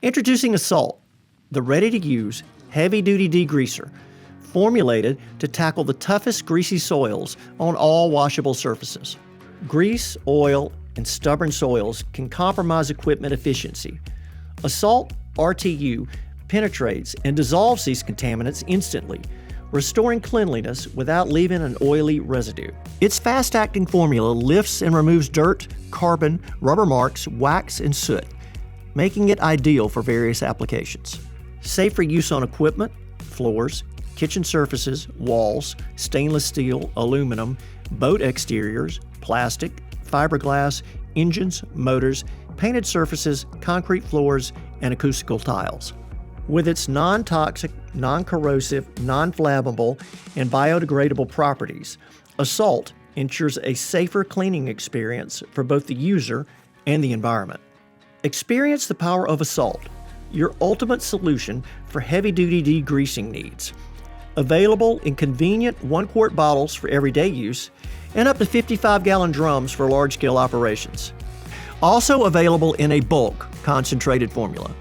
Introducing Assault, the ready-to-use, heavy-duty degreaser, formulated to tackle the toughest greasy soils on all washable surfaces. Grease, oil, and stubborn soils can compromise equipment efficiency. Assault RTU penetrates and dissolves these contaminants instantly, restoring cleanliness without leaving an oily residue. Its fast-acting formula lifts and removes dirt, carbon, rubber marks, wax, and soot, making it ideal for various applications. Safe for use on equipment, floors, kitchen surfaces, walls, stainless steel, aluminum, boat exteriors, plastic, fiberglass, engines, motors, painted surfaces, concrete floors, and acoustical tiles. With its non-toxic, non-corrosive, non-flammable, and biodegradable properties, Assault ensures a safer cleaning experience for both the user and the environment. Experience the power of Assault, your ultimate solution for heavy-duty degreasing needs. Available in convenient 1-quart bottles for everyday use and up to 55-gallon drums for large-scale operations. Also available in a bulk concentrated formula.